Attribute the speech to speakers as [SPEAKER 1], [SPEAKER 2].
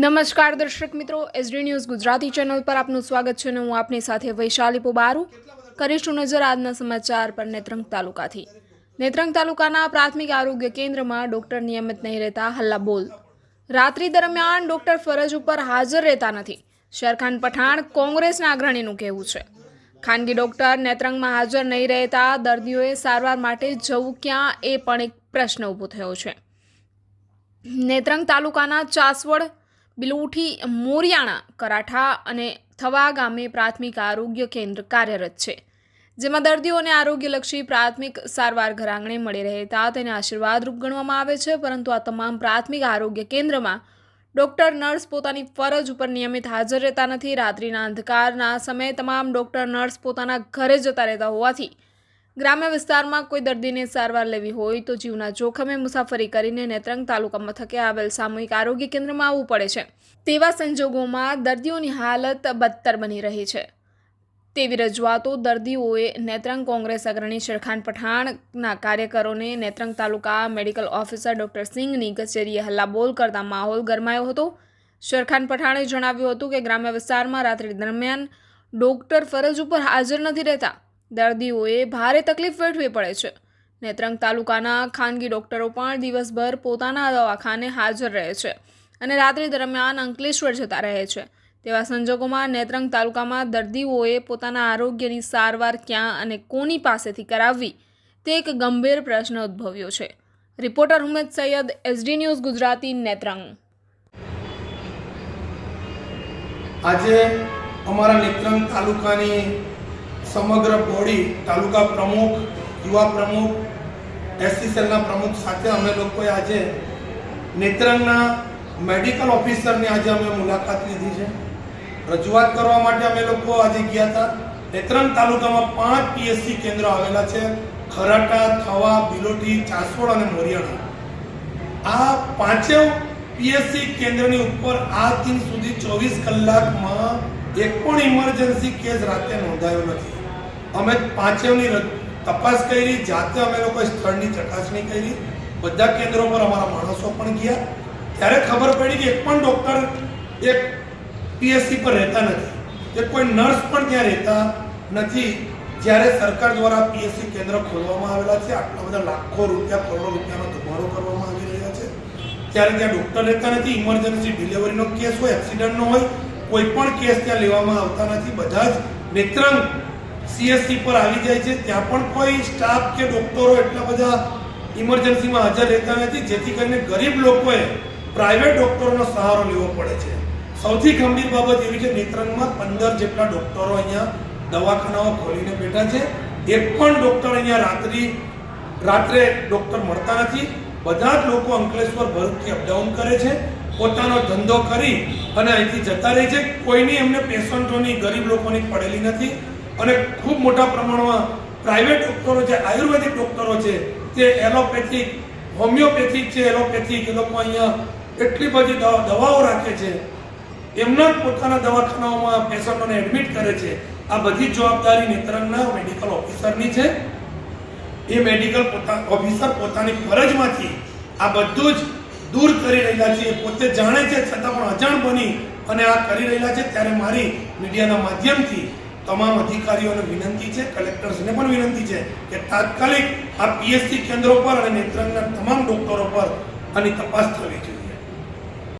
[SPEAKER 1] નમસ્કાર દર્શક મિત્રો, એસડી ન્યૂઝ ગુજરાતી ચેનલ પર આપનું સ્વાગત છે અને હું આપની સાથે વૈશાલી પોબારુ કરીશું નજર આજના સમાચાર પર નેત્રંગ તાલુકાથી। નેત્રંગ તાલુકાના પ્રાથમિક આરોગ્ય કેન્દ્રમાં ડોક્ટર નિયમિત નહીં રહેતા હલ્લાબોલ। રાત્રિ દરમિયાન ડોક્ટર ફરજ ઉપર હાજર રહેતા નથી, શેરખાન પઠાણ કોંગ્રેસના અગ્રણીનું કહેવું છે। ખાનગી ડોક્ટર નેત્રંગમાં હાજર નહીં રહેતા દર્દીઓએ સારવાર માટે જવું ક્યાં, એ પણ એક પ્રશ્ન ઊભો થયો છે। નેત્રંગ તાલુકાના ચાસવડ, બિલુઠી, મોરિયાણા, કરાઠા અને થવા ગામે પ્રાથમિક આરોગ્ય કેન્દ્ર કાર્યરત છે, જેમાં દર્દીઓને આરોગ્યલક્ષી પ્રાથમિક સારવાર ઘર આંગણે મળી રહેતા તેને આશીર્વાદરૂપ ગણવામાં આવે છે। પરંતુ આ તમામ પ્રાથમિક આરોગ્ય કેન્દ્રમાં ડોક્ટર, નર્સ પોતાની ફરજ ઉપર નિયમિત હાજર રહેતા નથી। રાત્રિના અંધકારના સમયે તમામ ડોક્ટર, નર્સ પોતાના ઘરે જતા રહેતા હોવાથી ગ્રામ્ય વિસ્તારમાં કોઈ દર્દીને સારવાર લેવી હોય તો જીવના જોખમે મુસાફરી કરીને નેત્રંગ તાલુકા મથકે આવેલ સામૂહિક આરોગ્ય કેન્દ્રમાં આવવું પડે છે। તેવા સંજોગોમાં દર્દીઓની હાલત બદતર બની રહી છે તેવી રજૂઆતો દર્દીઓએ નેત્રંગ કોંગ્રેસ અગ્રણી શેરખાન પઠાણના કાર્યકરોને નેત્રંગ તાલુકા મેડિકલ ઓફિસર ડોક્ટર સિંઘની કચેરીએ હલ્લાબોલ કરતા માહોલ ગરમાયો હતો। શેરખાન પઠાણે જણાવ્યું હતું કે ગ્રામ્ય વિસ્તારમાં રાત્રિ દરમિયાન ડોક્ટર ફરજ ઉપર હાજર નથી રહેતા, દર્દીઓએ ભારે તકલીફ વેઠવી પડે છે। નેત્રંગ તાલુકાના ખાનગી ડોક્ટરો પણ દિવસભર પોતાના દવાખાને હાજર રહે છે અને રાત્રિ દરમિયાન અંકલેશ્વર જતા રહે છે। તેવા સંજોગોમાં નેત્રંગ તાલુકામાં દર્દીઓએ પોતાના આરોગ્યની સારવાર ક્યાં અને કોની પાસેથી કરાવવી, તે એક ગંભીર પ્રશ્ન ઉદ્ભવ્યો છે। Reporter Humed Sayed, SD news Gujarati, Netrang.
[SPEAKER 2] આજે અમારા નેત્રંગ તાલુકાની સમગ્ર બોડી, તાલુકા પ્રમુખ, યુવા પ્રમુખ, એસસી સેલના પ્રમુખ સાથે અમે લોકોએ આજે નેત્રંગના મેડિકલ ઓફિસરની આજે અમે મુલાકાત લીધી છે। રજૂઆત કરવા માટે અમે લોકો આજે ગયા હતા। નેત્રંગ તાલુકામાં 5 પીએસસી કેન્દ્રો આવેલા છે: ખરાટા, થવા, બિલોટી, ચાસવડ અને મોરિયાણા। આ પાંચેય પીએસસી કેન્દ્રની ઉપર આજ દિન સુધી 24 કલાકમાં એક પણ ઇમરજન્સી કેસ રાતે નોંધાયો નથી। અમે પાંચેયની તપાસ કરી, જાતે અમે લોકોએ સ્થળની ચકાસણી કરી, બધા કેન્દ્રો પર અમારા માણસો પણ ગયા, ત્યારે ખબર પડી કે એક પણ ડૉક્ટર એક પીએસસી પર રહેતા નથી, કે કોઈ નર્સ પણ ત્યાં રહેતા નથી। જ્યારે સરકાર દ્વારા પીએસસી કેન્દ્ર ખોલવામાં આવેલા છે, આટલા બધા લાખો રૂપિયા, કરોડો રૂપિયાનો ધુમાડો કરવામાં આવી રહ્યા છે, ત્યારે ત્યાં ડૉક્ટર રહેતા નથી। ઇમરજન્સી ડિલિવરીનો કેસ હોય, એક્સિડન્ટનો હોય, કોઈ પણ કેસ ત્યાં લેવામાં આવતા નથી। બધા જ નેત્રંગ સીએસસી પર આવી જાય છે, ત્યાં પણ કોઈ સ્ટાફ કે ડૉક્ટરો એટલા બધા ઇમરજન્સીમાં હાજર રહેતા નથી, જેથી કરીને ગરીબ લોકોએ પ્રાઇવેટ ડૉક્ટરોનો સહારો લેવો પડે છે। સૌથી ગંભીર બાબત એવી છે, નેત્રંગમાં 15 જેટલા ડૉક્ટરો અહીંયા દવાખાનાઓ ખોલીને બેઠા છે, એક પણ ડૉક્ટર અહીંયા રાત્રે ડૉક્ટર મળતા નથી। બધા જ લોકો અંકલેશ્વર, ભરૂચથી અપડાઉન કરે છે, પોતાનો ધંધો કરી અને અહીંથી જતા રહે છે। કોઈની એમને પેશન્ટોની, ગરીબ લોકોની પડેલી નથી અને ખૂબ મોટા પ્રમાણમાં પ્રાઇવેટ ડૉક્ટરો છે, આયુર્વેદિક ડૉક્ટરો છે, તે એલોપેથિક, હોમિયોપેથિક છે, એલોપેથિક, એ લોકો અહીંયા એટલી બધી દવાઓ રાખે છે, એમના જ પોતાના દવાખાનાઓમાં પેશન્ટોને એડમિટ કરે છે। આ બધી જવાબદારી નેત્રંગના મેડિકલ ઓફિસરની છે। એ મેડિકલ ઓફિસર પોતાની ફરજમાંથી આ બધું જ દૂર કરી રહ્યા છે, પોતે જાણે છે છતાં પણ અજાણ બની અને આ કરી રહ્યા છે। ત્યારે મારી મીડિયાના માધ્યમથી તમામ અધિકારીઓને વિનંતી છે, કલેક્ટર્સને પણ વિનંતી છે કે તાત્કાલિક આ પીએસસી કેન્દ્રો પર અને નેત્રંગના તમામ ડૉક્ટરો પર આની તપાસ થવી જોઈએ।